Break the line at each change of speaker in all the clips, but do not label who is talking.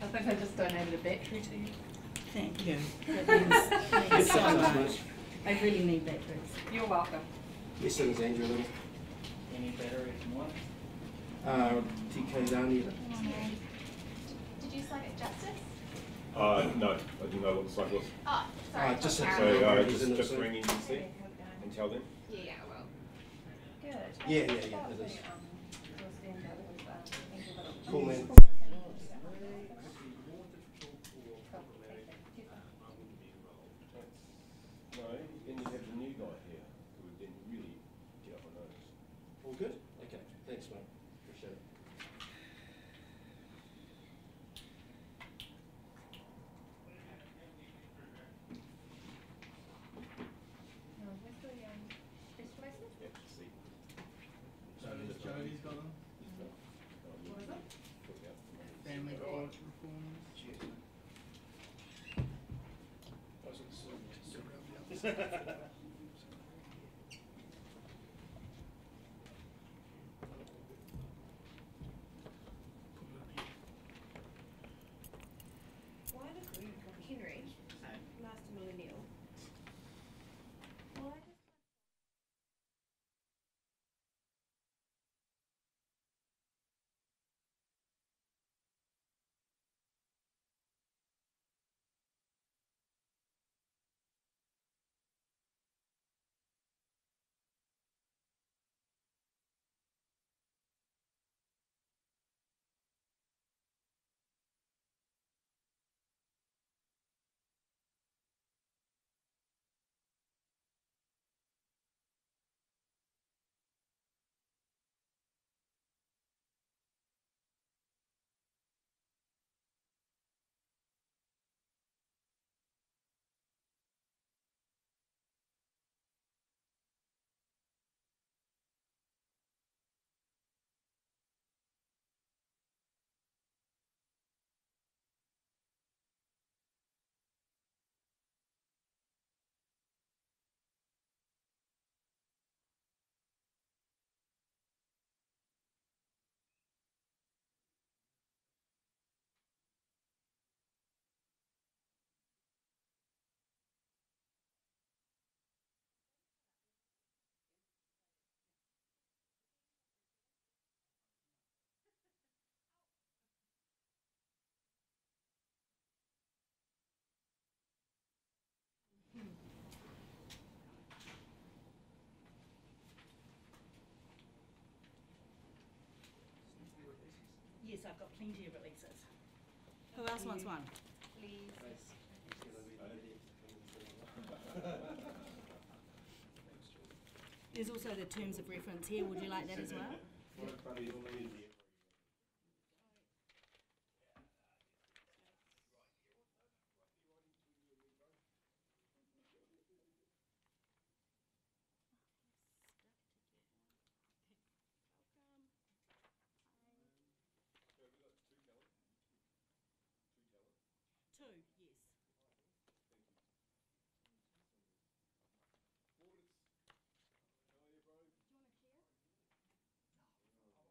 I think I just donated a battery to you.
Thank you. That means so much. I really need batteries.
You're welcome.
Yes, it is Andrew Little.
Any battery from what?
TK's only.
Did you slug it justice?
No, I didn't know what the slug was.
Oh, sorry.
Just
So just ring in and see and tell them.
Yeah, well. Good.
Yeah, it is. Cool, man.
No, then you have the new guy here who would then really get up on notice.
All good? Okay, thanks, mate. Appreciate it.
Yep, see.
Jody's got them.
What is it?
Family court reforms.
Why does Henry, Master Millennial, why does
Yes, I've got plenty of releases. Who else wants one?
please?
There's also the terms of reference here. Would you like that as well? Two, yes. Do you want a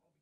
chair?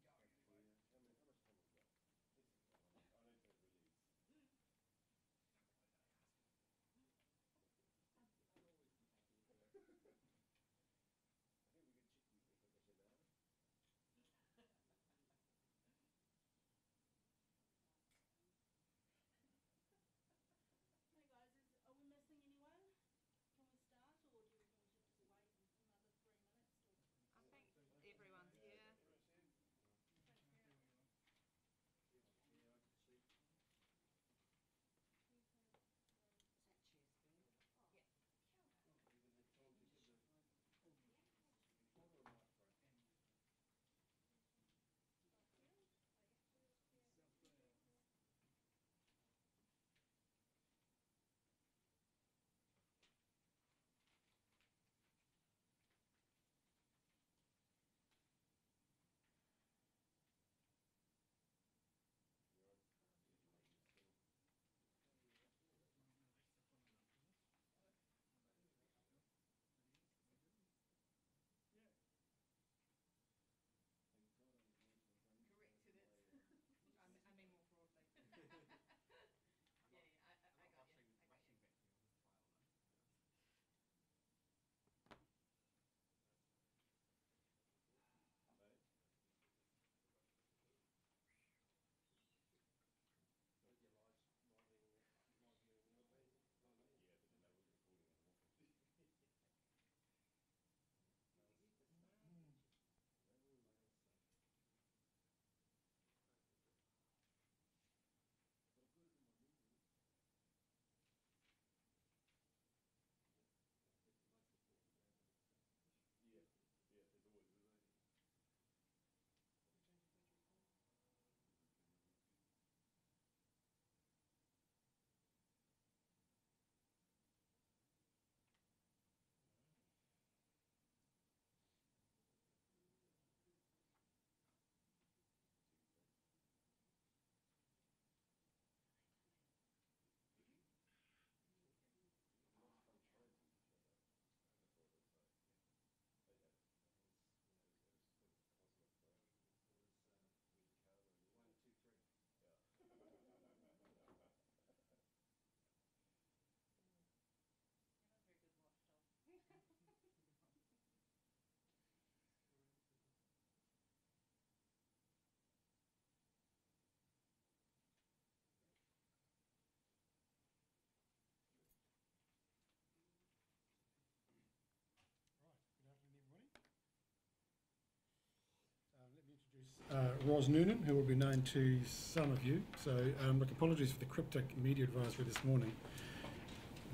Ros Noonan, who will be known to some of you. So, look, apologies for the cryptic media advisory this morning.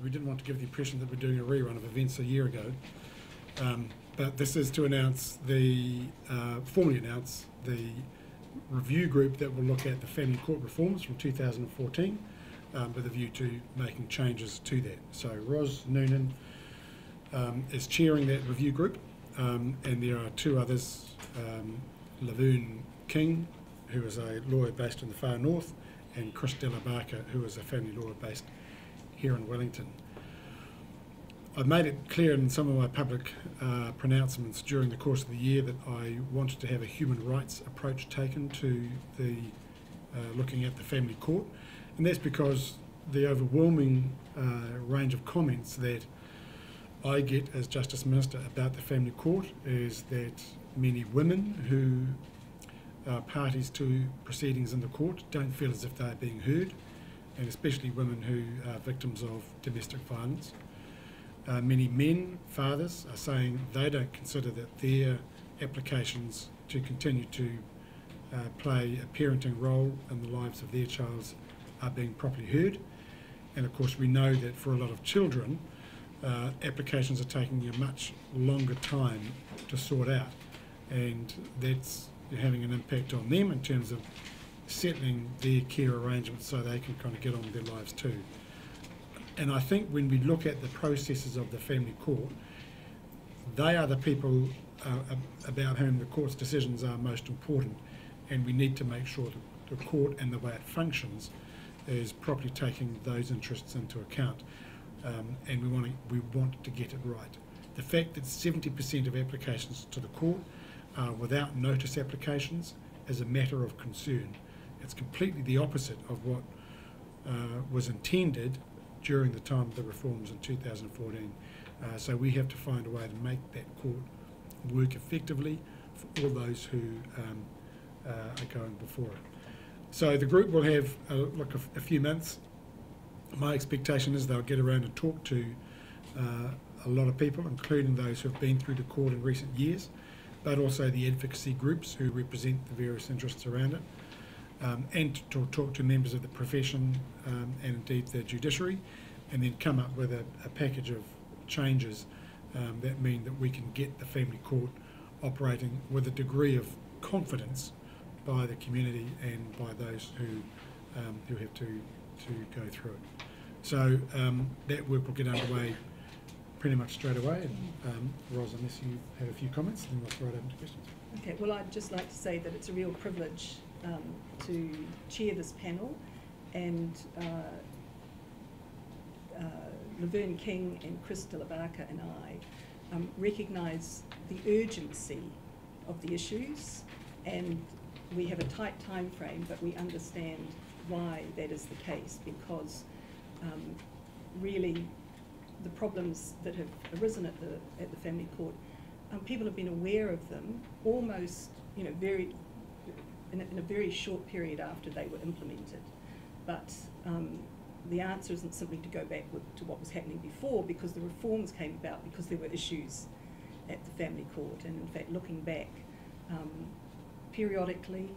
We didn't want to give the impression that we're doing a rerun of events a year ago. But this is to announce formally announce the review group that will look at the family court reforms from 2014 with a view to making changes to that. So Ros Noonan is chairing that review group, and there are two others, Laverne King, who is a lawyer based in the far north, and Chris Delabarca, who is a family lawyer based here in Wellington. I've made it clear in some of my public pronouncements during the course of the year that I wanted to have a human rights approach taken to the looking at the family court, and that's because the overwhelming range of comments that I get as Justice Minister about the family court is that many women who are parties to proceedings in the court don't feel as if they are being heard, and especially women who are victims of domestic violence. Many men, fathers, are saying they don't consider that their applications to continue to play a parenting role in the lives of their child are being properly heard. And of course we know that for a lot of children, applications are taking a much longer time to sort out, and that's having an impact on them in terms of settling their care arrangements so they can kind of get on with their lives too. And I think when we look at the processes of the family court, they are the people about whom the court's decisions are most important, and we need to make sure that the court and the way it functions is properly taking those interests into account, and we want to get it right. The fact that 70% of applications to the court are without notice applications is a matter of concern. It's completely the opposite of what was intended during the time of the reforms in 2014. So we have to find a way to make that court work effectively for all those who are going before it. So the group will have a few months. My expectation is they'll get around and talk to a lot of people, including those who have been through the court in recent years, but also the advocacy groups who represent the various interests around it. And to talk to members of the profession and indeed the judiciary, and then come up with a package of changes that mean that we can get the family court operating with a degree of confidence by the community and by those who have to go through it. So that work will get underway pretty much straight away. And Ros, unless you have a few comments, then we'll throw it open to questions.
Okay, well, I'd just like to say that it's a real privilege to chair this panel, and Laverne King and Chris Delabarca and I recognise the urgency of the issues, and we have a tight time frame, but we understand why that is the case, because really the problems that have arisen at the family court, people have been aware of them almost, in a very short period after they were implemented. But the answer isn't simply to go back to what was happening before, because the reforms came about because there were issues at the family court. And in fact, looking back, periodically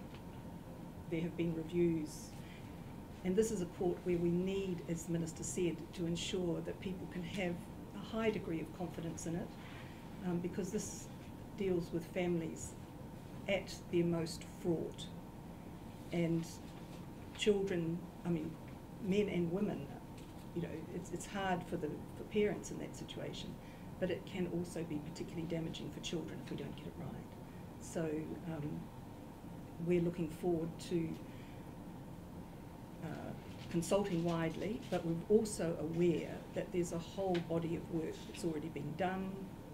there have been reviews, and this is a court where we need, as the Minister said, to ensure that people can have a high degree of confidence in it, because this deals with families at their most fraught, and children, men and women, it's hard for parents in that situation, but it can also be particularly damaging for children if we don't get it right. So we're looking forward to consulting widely, but we're also aware that there's a whole body of work that's already been done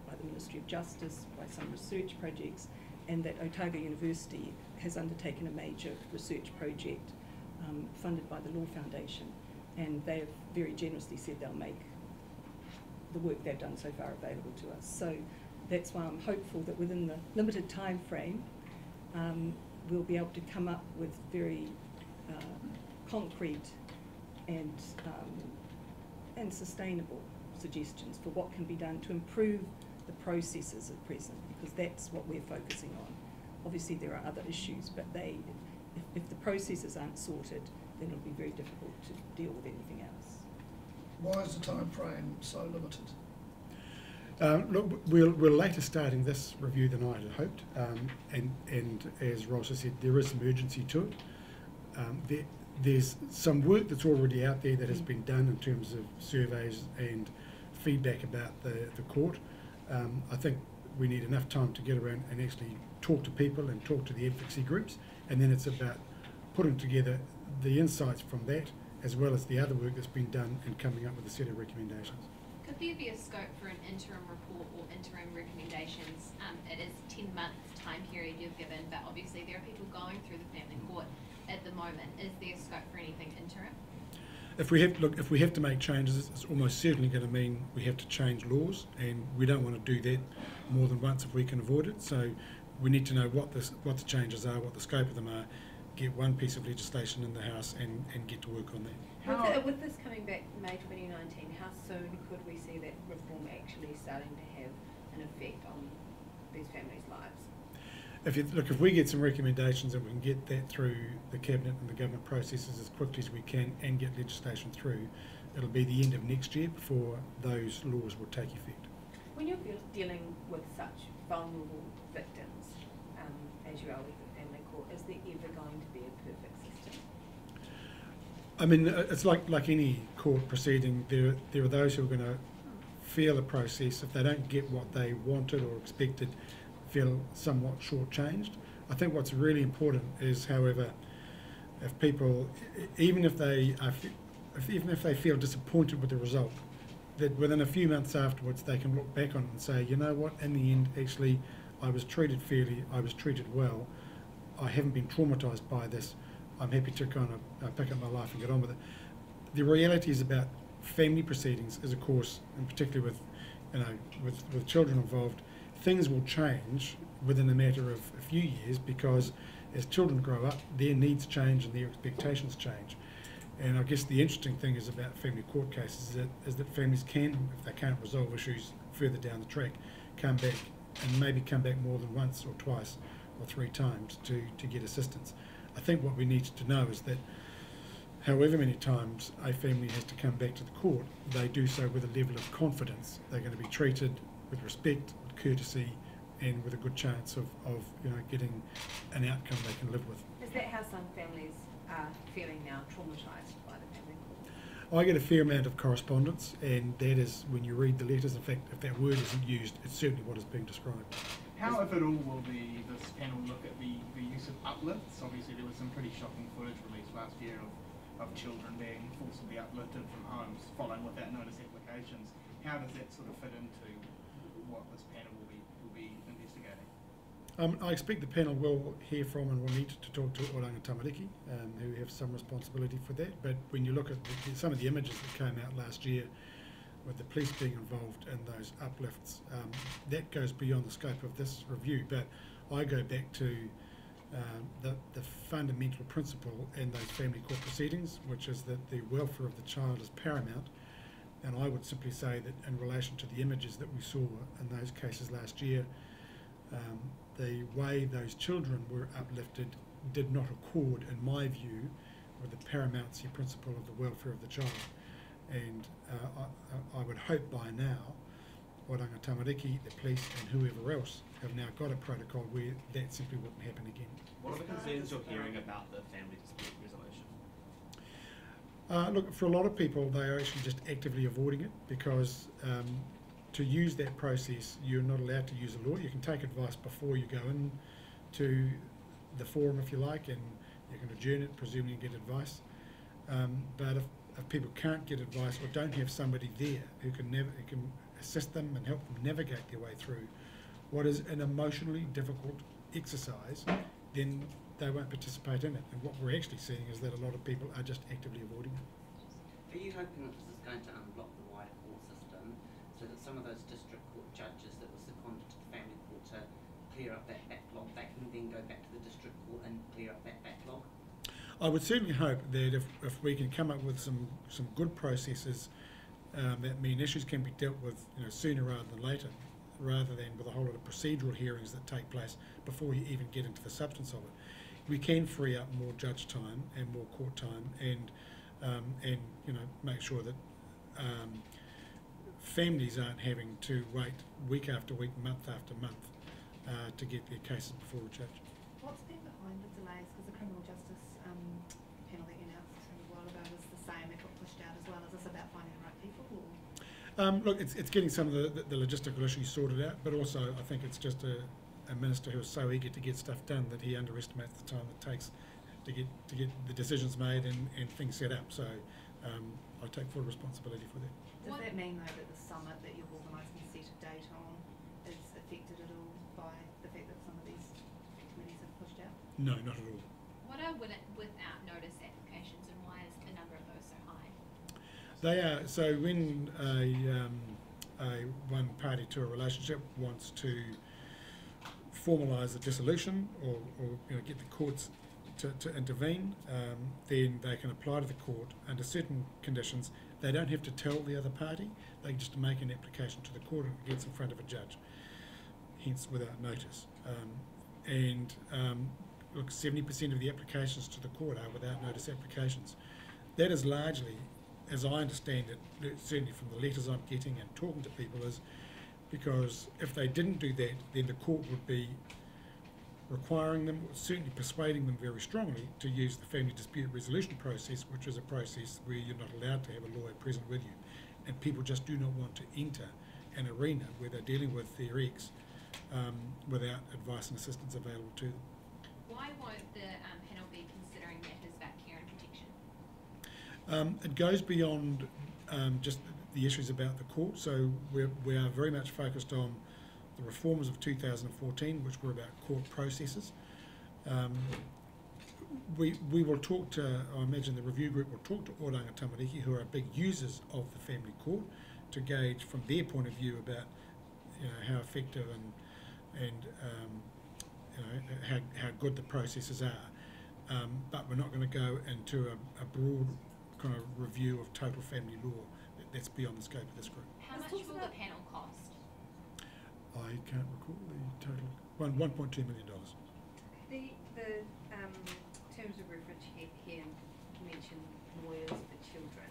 by the Ministry of Justice, by some research projects, and that Otago University has undertaken a major research project funded by the Law Foundation, and they have very generously said they'll make the work they've done so far available to us. So that's why I'm hopeful that within the limited time frame we'll be able to come up with very concrete and sustainable suggestions for what can be done to improve the processes at present, because that's what we're focusing on. Obviously, there are other issues, but if the processes aren't sorted, then it'll be very difficult to deal with anything else.
Why is the time frame so limited?
Look, we're later starting this review than I had hoped, and as Ross has said, there is some urgency to it. There's some work that's already out there that has been done in terms of surveys and feedback about the court. I think we need enough time to get around and actually talk to people and talk to the advocacy groups, and then it's about putting together the insights from that as well as the other work that's been done and coming up with a set of recommendations.
Could there be a scope for an interim report or interim recommendations? It is 10 months time period you've given, but obviously there are people going through the family court at the moment. Is there scope for anything interim?
If we have to make changes, it's almost certainly going to mean we have to change laws, and we don't want to do that more than once if we can avoid it. So we need to know what the changes are, what the scope of them are, get one piece of legislation in the House and get to work on that.
With this coming back May 2019, how soon could we see that reform actually starting to have an effect on these families' lives?
If we get some recommendations and we can get that through the Cabinet and the government processes as quickly as we can and get legislation through, it'll be the end of next year before those laws will take effect.
When you're dealing with such vulnerable victims, as you are with the family court, is there ever going to be a perfect system?
I mean, it's like any court proceeding. There are those who are going to feel a process, if they don't get what they wanted or expected, feel somewhat shortchanged. I think what's really important is, however, if people, even if they feel disappointed with the result, that within a few months afterwards they can look back on it and say, you know what, in the end, actually, I was treated fairly, I was treated well, I haven't been traumatised by this, I'm happy to kind of pick up my life and get on with it. The reality is about family proceedings is, of course, and particularly with children involved, things will change within a matter of a few years, because as children grow up, their needs change and their expectations change. And I guess the interesting thing is about family court cases is that families can, if they can't resolve issues further down the track, come back and maybe come back more than once or twice or 3 times to get assistance. I think what we need to know is that however many times a family has to come back to the court, they do so with a level of confidence. They're going to be treated with respect, with courtesy, and with a good chance of getting an outcome they can live with.
Is that how some families are feeling now, traumatised by the family court?
I get a fair amount of correspondence, and that is when you read the letters. In fact, if that word isn't used, it's certainly what is being described.
How, if at all, will this panel look at the use of uplifts? Obviously, there was some pretty shocking footage released last year of children being forcibly uplifted from homes following without notice applications. How does that sort of fit into what this panel will be investigating?
I expect the panel will hear from and will need to talk to Oranga Tamariki, who have some responsibility for that. But when you look at some of the images that came out last year, with the police being involved in those uplifts, that goes beyond the scope of this review. But I go back to the fundamental principle in those family court proceedings, which is that the welfare of the child is paramount. And I would simply say that in relation to the images that we saw in those cases last year, the way those children were uplifted did not accord, in my view, with the paramountcy principle of the welfare of the child. And I would hope by now, Oranga Tamariki, the police and whoever else have now got a protocol where that simply wouldn't happen again.
What are the concerns you're hearing about the family dispute resolution?
Look, for a lot of people, they are actually just actively avoiding it, because to use that process, you're not allowed to use a lawyer. You can take advice before you go in to the forum, if you like, and you can adjourn it, presuming you get advice. But if people can't get advice or don't have somebody there who can assist them and help them navigate their way through what is an emotionally difficult exercise, then they won't participate in it. And what we're actually seeing is that a lot of people are just actively avoiding it.
Are you hoping that this is going to unblock the wider court system, so that some of those district court judges that were seconded to the family court to clear up that backlog, they can then go back to the district court and clear up that backlog?
I would certainly hope that if we can come up with some good processes that mean issues can be dealt with sooner rather than later, rather than with a whole lot of procedural hearings that take place before you even get into the substance of it. We can free up more judge time and more court time, and you know, make sure that families aren't having to wait week after week, month after month to get their cases before a judge.
What's been behind the delays? Because the criminal justice panel that you announced a while ago was the same, it got pushed out as well. Is this about finding the right people? Or?
Look, it's getting some of the logistical issues sorted out, but also I think it's just a minister who is so eager to get stuff done that he underestimates the time it takes to get the decisions made and things set up. So I take full responsibility for that.
Does that mean though that the summit that you've organised and set a date on is affected at all by the fact that some of these committees have pushed out?
No, not at all.
What are without notice applications, and why is the number of those so high?
They are, so when a one party to a relationship wants to formalise the dissolution or you know, get the courts to intervene, then they can apply to the court under certain conditions. They don't have to tell the other party, they just make an application to the court and it gets in front of a judge, hence without notice. Look, 70% of the applications to the court are without notice applications. That is largely, as I understand it, certainly from the letters I'm getting and talking to people, is because if they didn't do that, then the court would be requiring them, or certainly persuading them very strongly, to use the family dispute resolution process, which is a process where you're not allowed to have a lawyer present with you. And people just do not want to enter an arena where they're dealing with their ex without advice and assistance available to them.
Why won't the panel be considering matters about care and protection?
It goes beyond just the issues about the court, so we are very much focused on the reforms of 2014, which were about court processes. We will talk to, I imagine the review group will talk to Oranga Tamariki, who are big users of the family court, to gauge from their point of view about, you know, how effective and you know, how good the processes are. But we're not going to go into a broad kind of review of total family law. That's beyond the scope of this group.
How much will the panel cost?
I can't recall the total. $1.2 million.
The terms of reference here mention lawyers for children.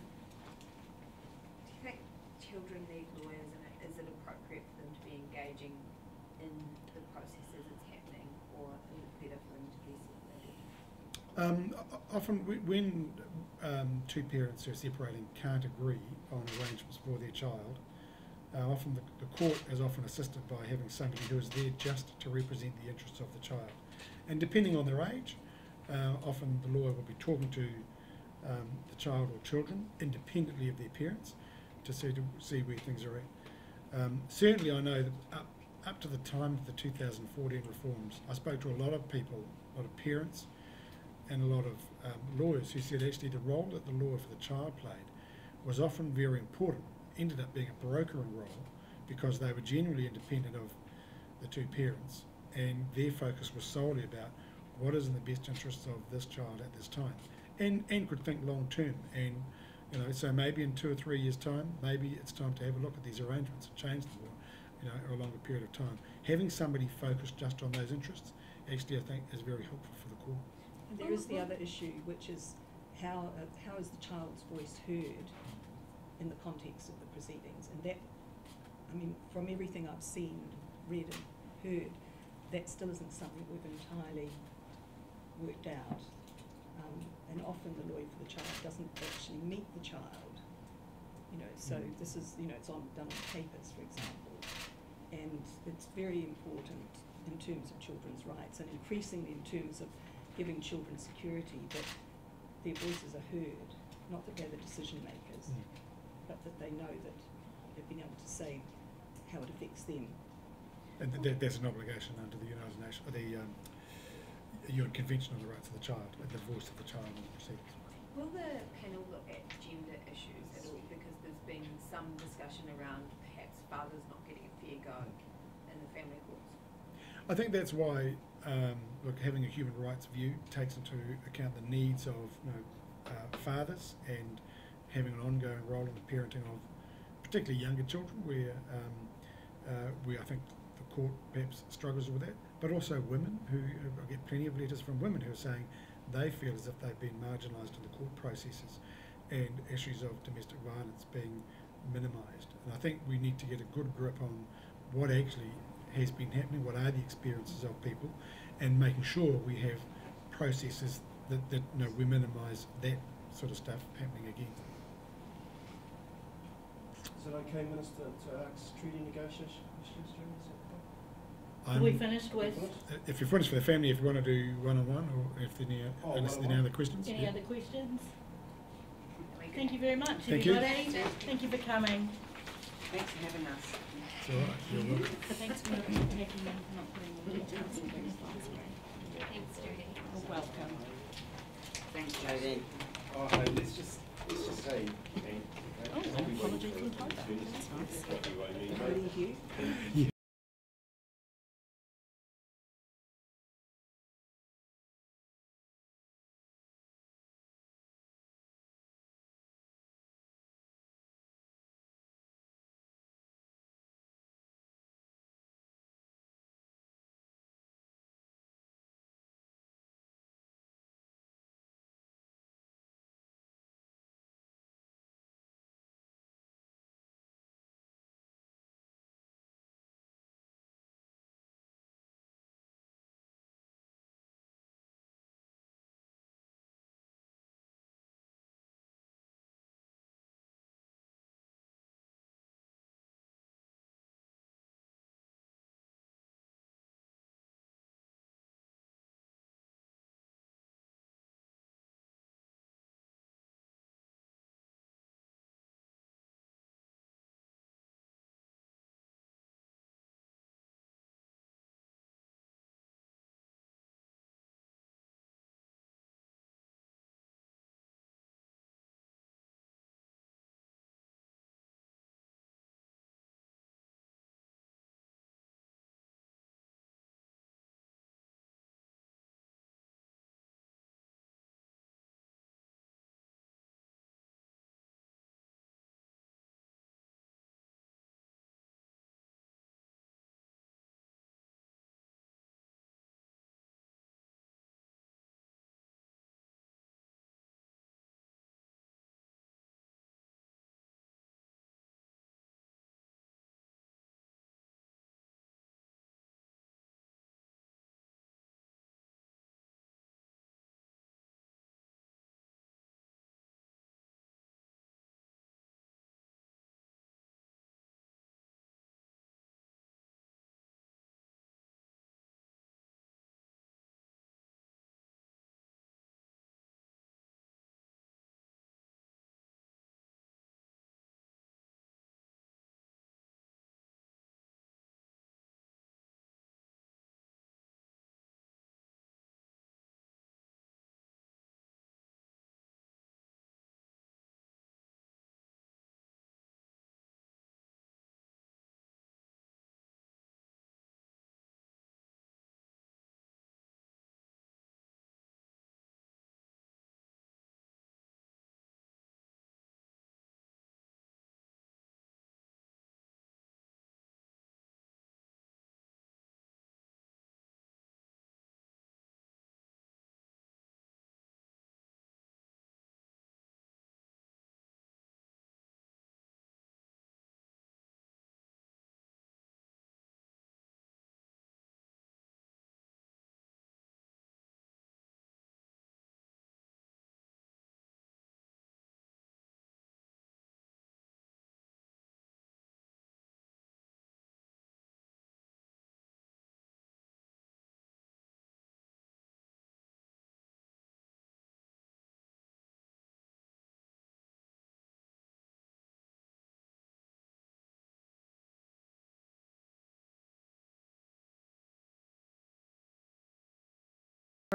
Do you think children need lawyers, and is it appropriate for them to be engaging in the process as it's happening, or is it better for them to be separated?
Often when two parents who are separating can't agree on arrangements for their child, often the court is often assisted by having somebody who is there just to represent the interests of the child. And depending on their age, often the lawyer will be talking to the child or children independently of their parents to see where things are at. Certainly I know that up to the time of the 2014 reforms, I spoke to a lot of people, a lot of parents and a lot of lawyers who said actually the role that the lawyer for the child played was often very important, ended up being a brokering role because they were genuinely independent of the two parents, and their focus was solely about what is in the best interests of this child at this time, and could think long term. And you know, so maybe in 2 or 3 years' time, maybe it's time to have a look at these arrangements and change them, or you know, over a longer period of time. Having somebody focused just on those interests actually, I think, is very helpful for the court.
And there is the other issue, which is how is the child's voice heard in the context of the proceedings, and that, I mean, from everything I've seen, read and heard, that still isn't something we've entirely worked out, and often the lawyer for the child doesn't actually meet the child, you know, so this is, you know, it's done on papers, for example, and it's very important in terms of children's rights, and increasingly in terms of giving children security, that their voices are heard, not that they're the decision makers, but that they know that they've been able to say how it affects them.
And there's an obligation under the United Nations, the UN Convention on the Rights of the Child, the voice of the child in the proceedings.
Will the panel look at gender issues at all? Because there's been some discussion around perhaps fathers not getting a fair go in the family courts.
I think that's why, look, having a human rights view takes into account the needs of, you know, fathers, and having an ongoing role in the parenting of particularly younger children, where I think the court perhaps struggles with that, but also women I get plenty of letters from women who are saying they feel as if they've been marginalised in the court processes and issues of domestic violence being minimised. And I think we need to get a good grip on what actually has been happening, what are the experiences of people, and making sure we have processes that we minimise that sort of stuff happening again.
Is it okay, Minister, to ask treaty negotiation questions during this episode?
Are we finished with?
If you're finished for the family, if you want to do one-on-one, or if there are any other questions.
Any other questions? Thank you very much,
Thank you.
everybody. Thank you for coming.
Thanks for having us.
It's all right, you're welcome.
Thanks for taking in, not putting all the details in things last week.
Thanks, Judy.
You're welcome.
Thanks, Jodie.
Oh, hey, let's just say,
Oh, an apology from Toba. That's nice.
Thank you.
Yeah.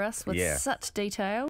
us with such detail.